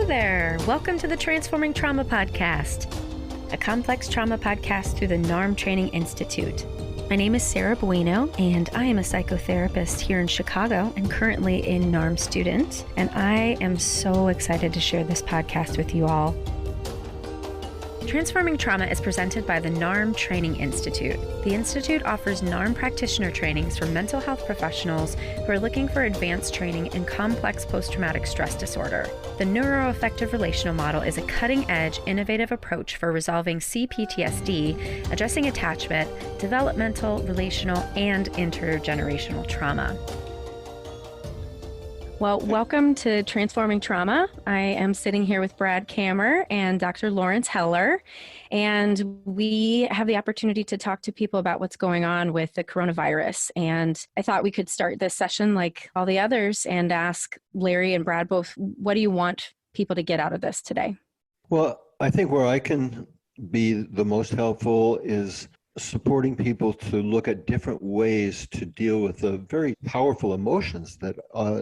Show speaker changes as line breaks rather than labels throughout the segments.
Hello there. Welcome to the Transforming Trauma Podcast, a complex trauma podcast through the NARM Training Institute. My name is Sarah Bueno, and I am a psychotherapist here in Chicago and currently a NARM student. And I am so excited to share this podcast with you all. Transforming Trauma is presented by the NARM Training Institute. The Institute offers NARM practitioner trainings for mental health professionals who are looking for advanced training in complex post-traumatic stress disorder. The NeuroAffective Relational Model is a cutting-edge, innovative approach for resolving CPTSD, addressing attachment, developmental, relational, and intergenerational trauma. Well, welcome to Transforming Trauma. I am sitting here with Brad Kammer and Dr. Laurence Heller, and we have the opportunity to talk to people about what's going on with the coronavirus. And I thought we could start this session like all the others and ask Larry and Brad both, what do you want people to get out of this today?
Well, I think where I can be the most helpful is supporting people to look at different ways to deal with the very powerful emotions that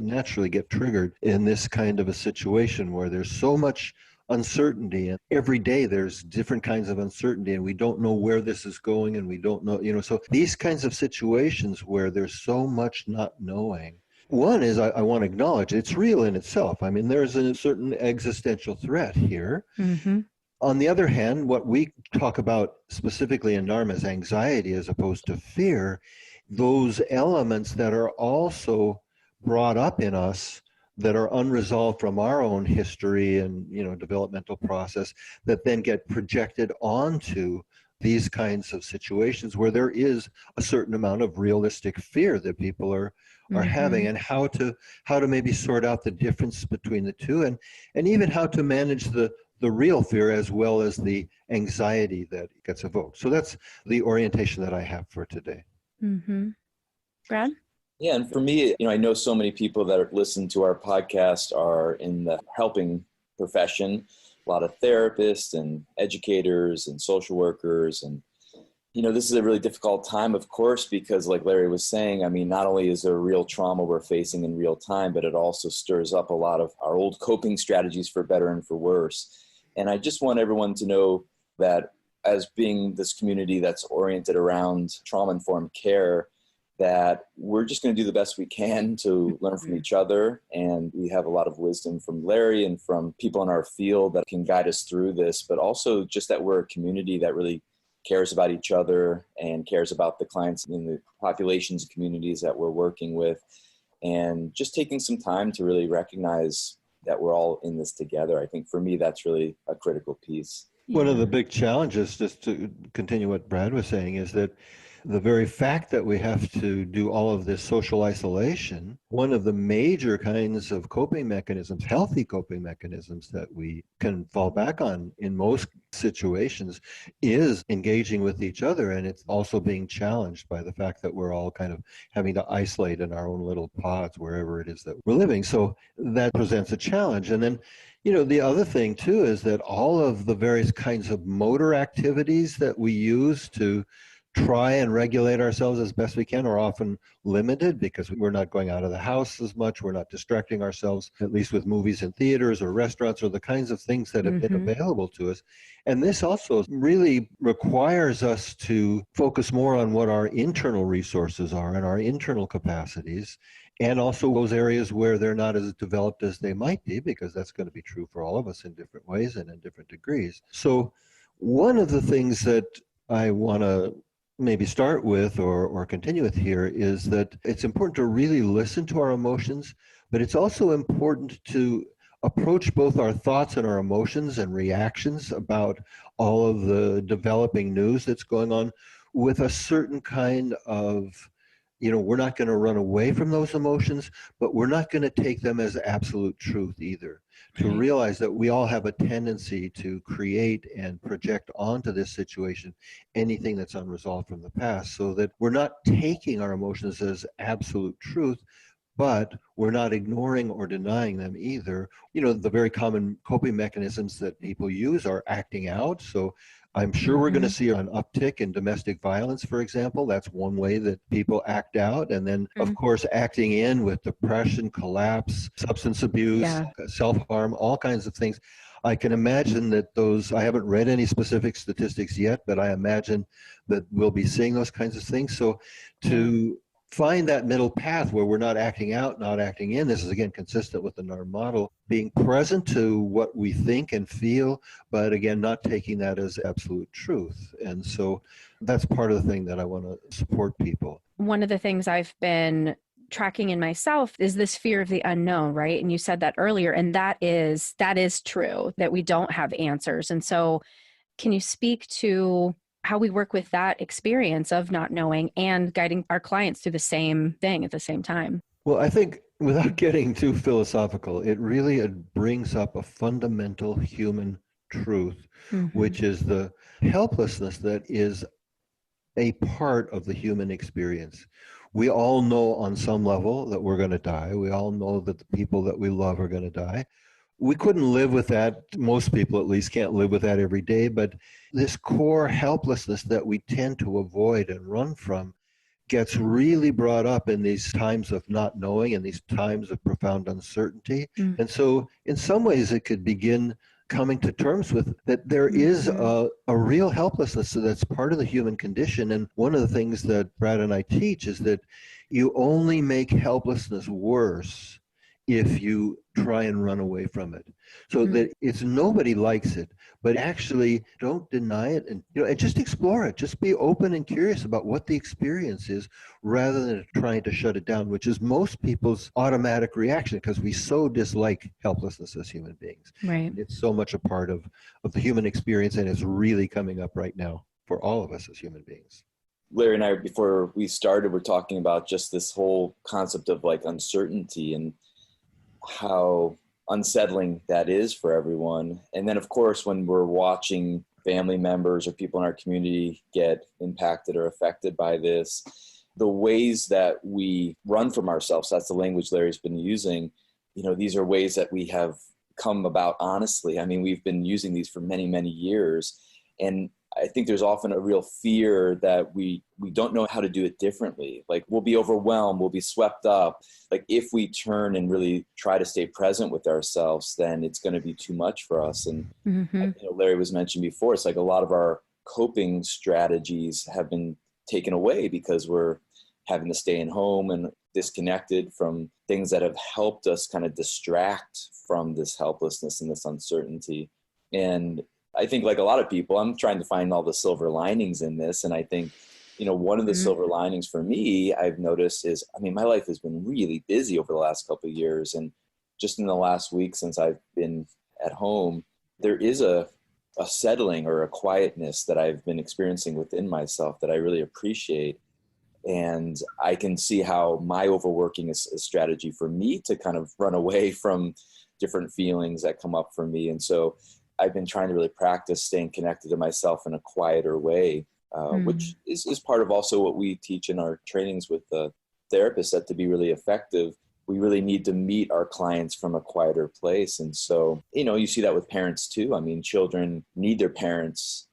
naturally get triggered in this kind of a situation where there's so much uncertainty, and every day there's different kinds of uncertainty, and we don't know where this is going, and we don't know, so these kinds of situations where there's so much not knowing. One is I want to acknowledge it's real in itself. I mean, there's a certain existential threat here. Mm-hmm. On the other hand, what we talk about specifically in NARM as anxiety as opposed to fear, those elements that are also brought up in us that are unresolved from our own history and developmental process that then get projected onto these kinds of situations where there is a certain amount of realistic fear that people are having, and how to maybe sort out the difference between the two, and even how to manage the real fear as well as the anxiety that gets evoked. So that's the orientation that I have for today.
Mm-hmm. Brad?
Yeah, and for me, I know so many people that listen to our podcast are in the helping profession, a lot of therapists and educators and social workers. And, this is a really difficult time, of course, because like Larry was saying, not only is there real trauma we're facing in real time, but it also stirs up a lot of our old coping strategies for better and for worse. And I just want everyone to know that as being this community that's oriented around trauma-informed care, that we're just going to do the best we can to learn from each other. And we have a lot of wisdom from Larry and from people in our field that can guide us through this, but also just that we're a community that really cares about each other and cares about the clients in the populations and communities that we're working with. And just taking some time to really recognize that we're all in this together. I think for me, that's really a critical piece.
One of the big challenges, just to continue what Brad was saying, is that the very fact that we have to do all of this social isolation, one of the major kinds of coping mechanisms, healthy coping mechanisms that we can fall back on in most situations is engaging with each other. And it's also being challenged by the fact that we're all kind of having to isolate in our own little pods wherever it is that we're living. So that presents a challenge. And then the other thing too is that all of the various kinds of motor activities that we use to try and regulate ourselves as best we can are often limited because we're not going out of the house as much. We're not distracting ourselves, at least with movies and theaters or restaurants or the kinds of things that have been available to us. And this also really requires us to focus more on what our internal resources are and our internal capacities, and also those areas where they're not as developed as they might be, because that's going to be true for all of us in different ways and in different degrees. So one of the things that I want to maybe start with or continue with here is that it's important to really listen to our emotions, but it's also important to approach both our thoughts and our emotions and reactions about all of the developing news that's going on with a certain kind of, we're not going to run away from those emotions, but we're not going to take them as absolute truth either. To realize that we all have a tendency to create and project onto this situation anything that's unresolved from the past, so that we're not taking our emotions as absolute truth, but we're not ignoring or denying them either. You know, the very common coping mechanisms that people use are acting out. So I'm sure we're going to see an uptick in domestic violence, for example. That's one way that people act out. And then, of course, acting in with depression, collapse, substance abuse, self-harm, all kinds of things. I can imagine that those, I haven't read any specific statistics yet, but I imagine that we'll be seeing those kinds of things. So to find that middle path where we're not acting out, not acting in. This is, again, consistent with the NARM model, being present to what we think and feel, but again, not taking that as absolute truth. And so that's part of the thing that I want to support people.
One of the things I've been tracking in myself is this fear of the unknown, right? And you said that earlier, and that is true, that we don't have answers. And so can you speak to how we work with that experience of not knowing and guiding our clients through the same thing at the same time?
Well, I think without getting too philosophical, it really brings up a fundamental human truth, which is the helplessness that is a part of the human experience. We all know on some level that we're going to die. We all know that the people that we love are going to die. We couldn't live with that. Most people, at least, can't live with that every day. But this core helplessness that we tend to avoid and run from gets really brought up in these times of not knowing and these times of profound uncertainty. And so in some ways, it could begin coming to terms with that there is a real helplessness that's part of the human condition. And one of the things that Brad and I teach is that you only make helplessness worse if you try and run away from it. So that it's, nobody likes it, but actually don't deny it, and and just explore it. Just be open and curious about what the experience is rather than trying to shut it down, which is most people's automatic reaction because we so dislike helplessness as human beings.
Right.
It's so much a part of the human experience, and it's really coming up right now for all of us as human beings.
Larry and I, before we started, were talking about just this whole concept of like uncertainty and how unsettling that is for everyone. And then, of course, when we're watching family members or people in our community get impacted or affected by this, the ways that we run from ourselves, that's the language Larry's been using, these are ways that we have come about honestly. I mean, we've been using these for many, many years. And I think there's often a real fear that we don't know how to do it differently. Like we'll be overwhelmed, we'll be swept up. Like if we turn and really try to stay present with ourselves, then it's going to be too much for us. And Larry was mentioned before, it's like a lot of our coping strategies have been taken away because we're having to stay in home and disconnected from things that have helped us kind of distract from this helplessness and this uncertainty. And I think like a lot of people, I'm trying to find all the silver linings in this. And I think, one of the silver linings for me, I've noticed is, my life has been really busy over the last couple of years. And just in the last week since I've been at home, there is a settling or a quietness that I've been experiencing within myself that I really appreciate. And I can see how my overworking is a strategy for me to kind of run away from different feelings that come up for me. And so I've been trying to really practice staying connected to myself in a quieter way, which is part of also what we teach in our trainings with the therapists, that to be really effective, we really need to meet our clients from a quieter place. And so, you see that with parents too. I mean, children need their parents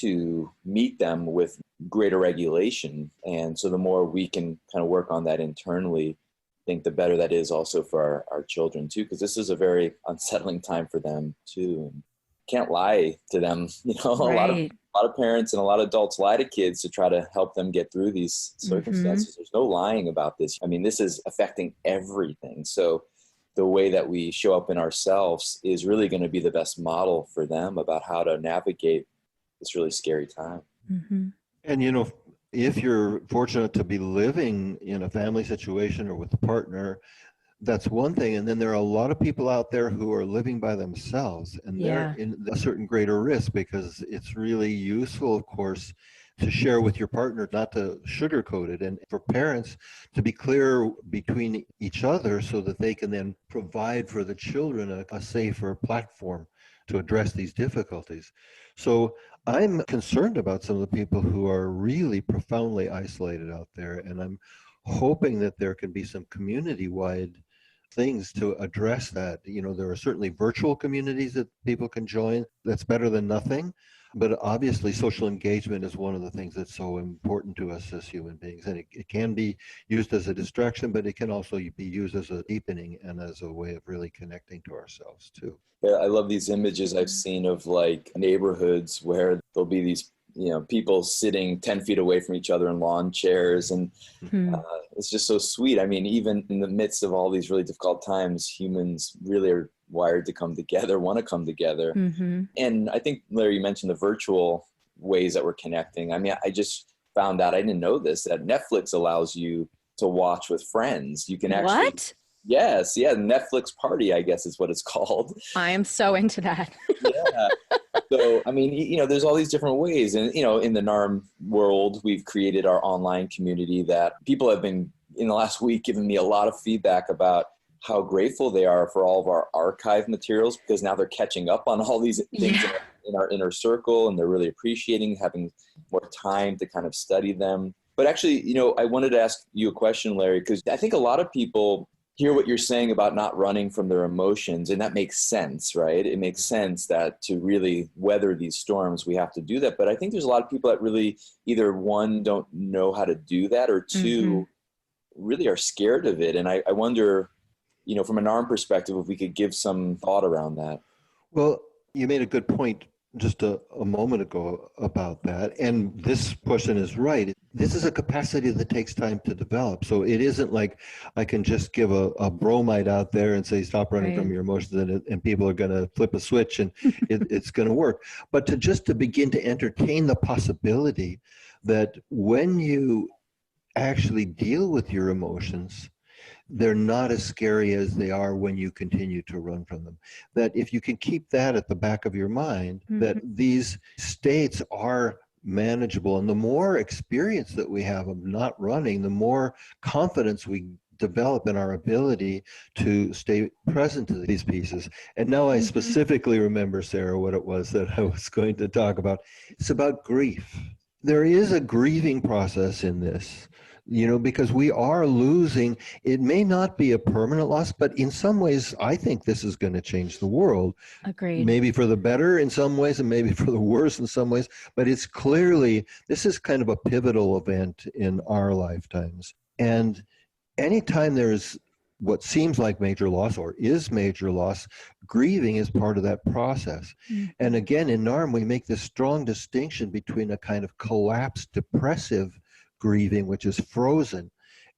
to meet them with greater regulation. And so the more we can kind of work on that internally, I think the better that is also for our children too, because this is a very unsettling time for them too. Can't lie to them. A lot of parents and a lot of adults lie to kids to try to help them get through these circumstances. There's no lying about this. This is affecting everything. So the way that we show up in ourselves is really going to be the best model for them about how to navigate this really scary time.
And if you're fortunate to be living in a family situation or with a partner, that's one thing. And then there are a lot of people out there who are living by themselves, and they're in a certain greater risk, because it's really useful, of course, to share with your partner, not to sugarcoat it, and for parents to be clear between each other so that they can then provide for the children a safer platform to address these difficulties. So I'm concerned about some of the people who are really profoundly isolated out there, and I'm hoping that there can be some community-wide things to address that. There are certainly virtual communities that people can join. That's better than nothing. But obviously, social engagement is one of the things that's so important to us as human beings. And it can be used as a distraction, but it can also be used as a deepening and as a way of really connecting to ourselves, too.
Yeah, I love these images I've seen of like neighborhoods where there'll be these, people sitting 10 feet away from each other in lawn chairs. And it's just so sweet. I mean, even in the midst of all these really difficult times, humans really are wired to come together, want to come together.
Mm-hmm.
And I think, Larry, you mentioned the virtual ways that we're connecting. I mean, I just found out, I didn't know this, that Netflix allows you to watch with friends. You can actually...
What?
Yes. Yeah. Netflix party, I guess is what it's called.
I am so into that.
Yeah. So, I mean, there's all these different ways. And, in the NARM world, we've created our online community that people have been, in the last week, giving me a lot of feedback about how grateful they are for all of our archive materials, because now they're catching up on all these things in our inner circle, and they're really appreciating having more time to kind of study them. But actually, I wanted to ask you a question, Larry, because I think a lot of people hear what you're saying about not running from their emotions, and that makes sense, right? It makes sense that to really weather these storms, we have to do that. But I think there's a lot of people that really either, one, don't know how to do that, or two, really are scared of it. And I wonder, from an NARM perspective, if we could give some thought around that.
Well, you made a good point just a moment ago about that. And this question is right. This is a capacity that takes time to develop. So it isn't like I can just give a bromide out there and say, stop running from your emotions, and people are going to flip a switch and it's going to work. But to begin to entertain the possibility that when you actually deal with your emotions, they're not as scary as they are when you continue to run from them. That if you can keep that at the back of your mind, that these states are manageable. And the more experience that we have of not running, the more confidence we develop in our ability to stay present to these pieces. And now I specifically remember, Sarah, what it was that I was going to talk about. It's about grief. There is a grieving process in this. Because we are losing. It may not be a permanent loss, but in some ways, I think this is going to change the world.
Agreed.
Maybe for the better in some ways, and maybe for the worse in some ways. But it's clearly, this is kind of a pivotal event in our lifetimes. And anytime there's what seems like major loss or is major loss, grieving is part of that process. And again, in NARM, we make this strong distinction between a kind of collapsed, depressive grieving, which is frozen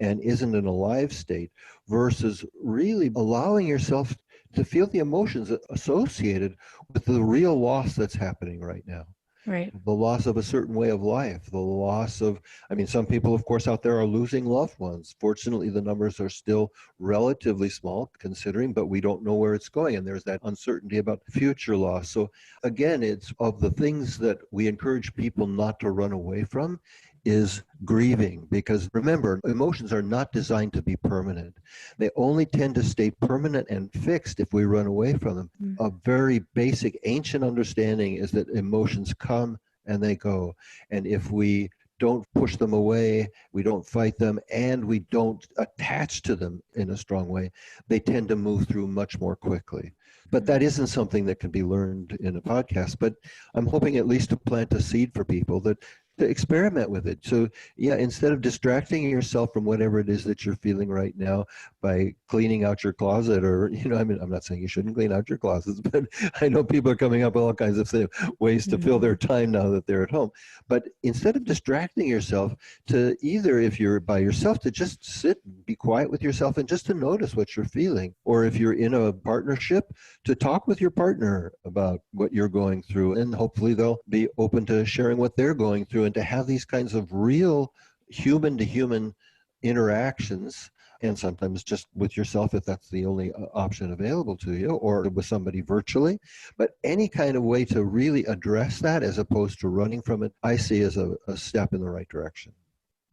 and isn't in a live state, versus really allowing yourself to feel the emotions associated with the real loss that's happening right now.
Right.
The loss of a certain way of life, the loss of, some people, of course, out there are losing loved ones. Fortunately, the numbers are still relatively small considering, but we don't know where it's going. And there's that uncertainty about future loss. So again, it's of the things that we encourage people not to run away from is grieving, because remember, emotions are not designed to be permanent. They only tend to stay permanent and fixed if we run away from them. A very basic ancient understanding is that emotions come and they go. And if we don't push them away, we don't fight them, and we don't attach to them in a strong way, they tend to move through much more quickly. But that isn't something that can be learned in a podcast. But I'm hoping at least to plant a seed for people to experiment with it. So instead of distracting yourself from whatever it is that you're feeling right now by cleaning out your closet, or, I'm not saying you shouldn't clean out your closets, but I know people are coming up with all kinds of ways to fill their time now that they're at home. But instead of distracting yourself, to either, if you're by yourself, to just sit, be quiet with yourself and just to notice what you're feeling. Or if you're in a partnership, to talk with your partner about what you're going through, and hopefully they'll be open to sharing what they're going through, and to have these kinds of real human to human interactions, and sometimes just with yourself if that's the only option available to you, or with somebody virtually. But any kind of way to really address that as opposed to running from it, I see as a step in the right direction.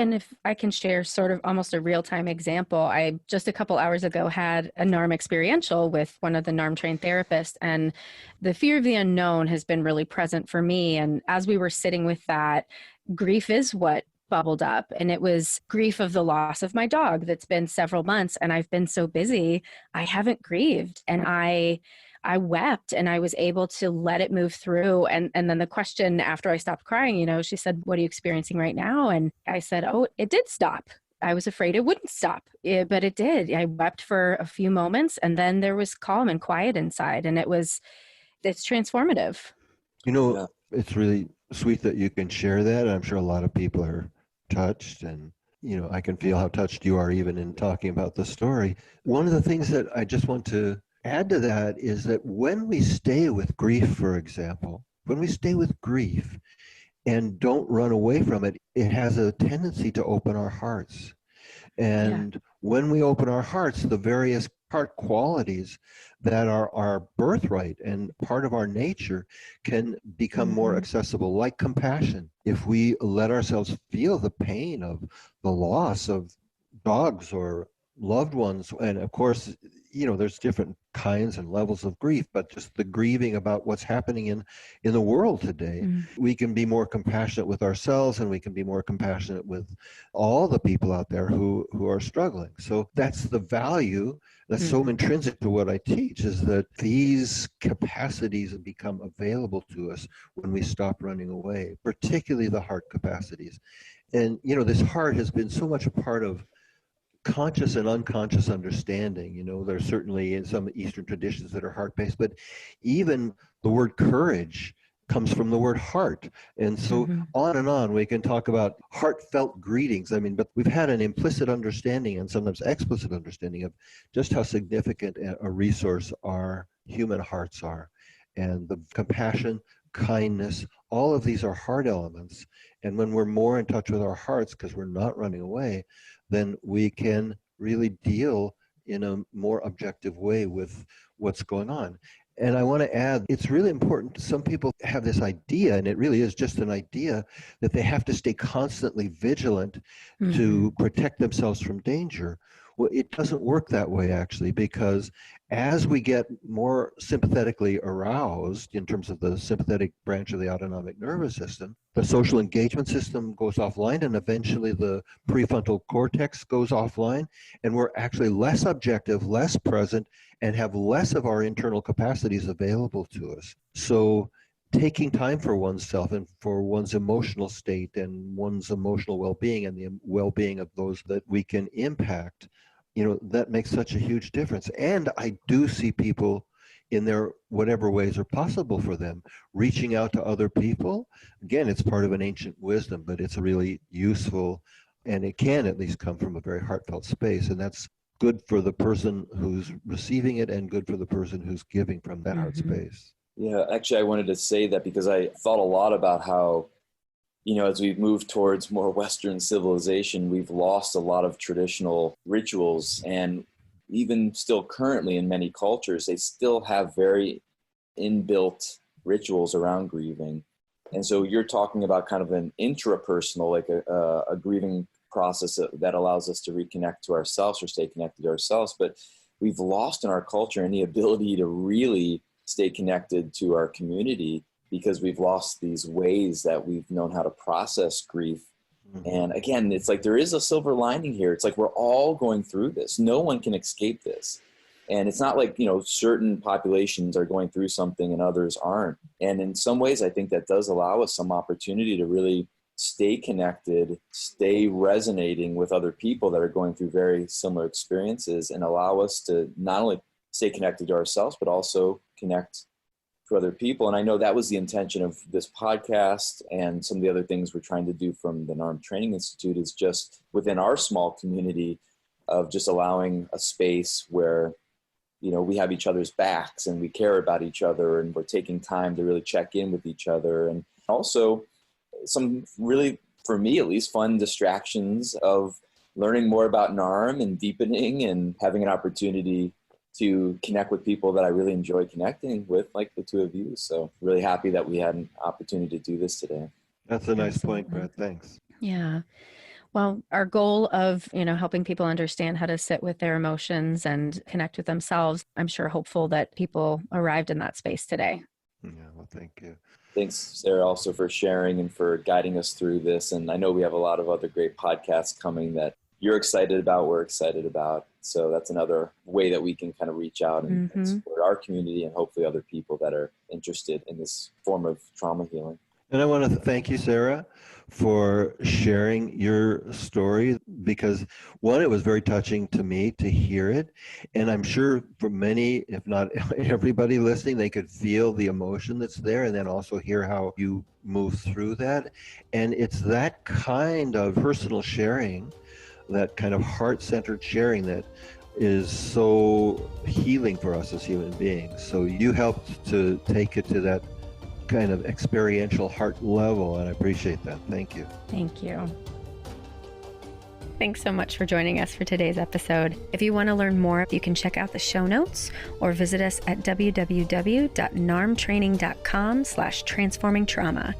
And if I can share sort of almost a real-time example, I just a couple hours ago had a NARM experiential with one of the NARM trained therapists, and the fear of the unknown has been really present for me. And as we were sitting with that, grief is what bubbled up, and it was grief of the loss of my dog that's been several months, and I've been so busy, I haven't grieved. And I wept, and I was able to let it move through. And then the question after I stopped crying, she said, "What are you experiencing right now?" And I said, "Oh, it did stop. I was afraid it wouldn't stop, but it did." I wept for a few moments, and then there was calm and quiet inside, and it's transformative.
Yeah. It's really sweet that you can share that. I'm sure a lot of people are touched, and I can feel how touched you are even in talking about the story. One of the things that I just want to add to that is that when we stay with grief, for example, when we stay with grief and don't run away from it, it has a tendency to open our hearts. And when we open our hearts, the various heart qualities that are our birthright and part of our nature can become more accessible, like compassion. If we let ourselves feel the pain of the loss of dogs or loved ones, and of course, there's different kinds and levels of grief, but just the grieving about what's happening in the world today, we can be more compassionate with ourselves, and we can be more compassionate with all the people out there who are struggling. So that's the value that's so intrinsic to what I teach, is that these capacities become available to us when we stop running away, particularly the heart capacities. And this heart has been so much a part of conscious and unconscious understanding. There's certainly in some Eastern traditions that are heart-based, but even the word courage comes from the word heart. And so on and on, we can talk about heartfelt greetings. But we've had an implicit understanding and sometimes explicit understanding of just how significant a resource our human hearts are. And the compassion, kindness, all of these are heart elements. And when we're more in touch with our hearts, because we're not running away, then we can really deal in a more objective way with what's going on. And I want to add, it's really important. Some people have this idea, and it really is just an idea, that they have to stay constantly vigilant to protect themselves from danger. Well, it doesn't work that way, actually, because as we get more sympathetically aroused in terms of the sympathetic branch of the autonomic nervous system, the social engagement system goes offline, and eventually the prefrontal cortex goes offline, and we're actually less objective, less present, and have less of our internal capacities available to us. So taking time for oneself and for one's emotional state and one's emotional well-being and the well-being of those that we can impact, that makes such a huge difference. And I do see people in their whatever ways are possible for them, reaching out to other people. Again, it's part of an ancient wisdom, but it's really useful, and it can at least come from a very heartfelt space. And that's good for the person who's receiving it and good for the person who's giving from that heart space.
Yeah, actually, I wanted to say that because I thought a lot about how, as we move towards more Western civilization, we've lost a lot of traditional rituals. And even still currently in many cultures, they still have very inbuilt rituals around grieving. And so you're talking about kind of an intrapersonal, like a grieving process that allows us to reconnect to ourselves or stay connected to ourselves. But we've lost in our culture any ability to really stay connected to our community because we've lost these ways that we've known how to process grief. And again, it's like there is a silver lining here. It's like we're all going through this. No one can escape this. And it's not like, certain populations are going through something and others aren't. And in some ways, I think that does allow us some opportunity to really stay connected, stay resonating with other people that are going through very similar experiences, and allow us to not only stay connected to ourselves, but also connect to other people. And I know that was the intention of this podcast and some of the other things we're trying to do from the NARM Training Institute, is just within our small community of just allowing a space where, we have each other's backs and we care about each other, and we're taking time to really check in with each other. And also some really, for me at least, fun distractions of learning more about NARM and deepening and having an opportunity to connect with people that I really enjoy connecting with, like the two of you. So really happy that we had an opportunity to do this today.
That's a nice point, Brad. Thanks.
Yeah. Well, our goal of, helping people understand how to sit with their emotions and connect with themselves, I'm sure hopeful that people arrived in that space today.
Yeah, well, thank you.
Thanks, Sarah, also for sharing and for guiding us through this. And I know we have a lot of other great podcasts coming that you're excited about, we're excited about. So that's another way that we can kind of reach out and support our community and hopefully other people that are interested in this form of trauma healing.
And I want to thank you, Sarah, for sharing your story, because one, it was very touching to me to hear it. And I'm sure for many, if not everybody listening, they could feel the emotion that's there and then also hear how you move through that. And it's that kind of personal sharing, that kind of heart-centered sharing that is so healing for us as human beings. So you helped to take it to that kind of experiential heart level, and I appreciate that. Thank you.
Thank you. Thanks so much for joining us for today's episode. If you want to learn more, you can check out the show notes or visit us at www.narmtraining.com/transformingtrauma.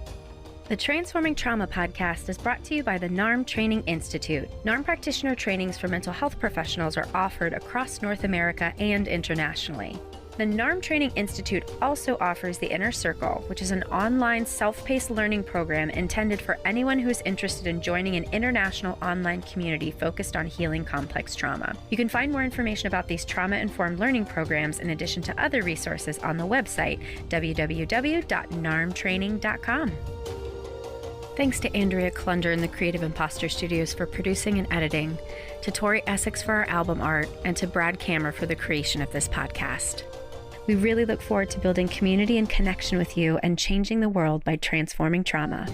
The Transforming Trauma podcast is brought to you by the NARM Training Institute. NARM practitioner trainings for mental health professionals are offered across North America and internationally. The NARM Training Institute also offers the Inner Circle, which is an online self-paced learning program intended for anyone who is interested in joining an international online community focused on healing complex trauma. You can find more information about these trauma-informed learning programs in addition to other resources on the website www.narmtraining.com. Thanks to Andrea Klunder and the Creative Imposter Studios for producing and editing, to Tori Essex for our album art, and to Brad Kammer for the creation of this podcast. We really look forward to building community and connection with you and changing the world by transforming trauma.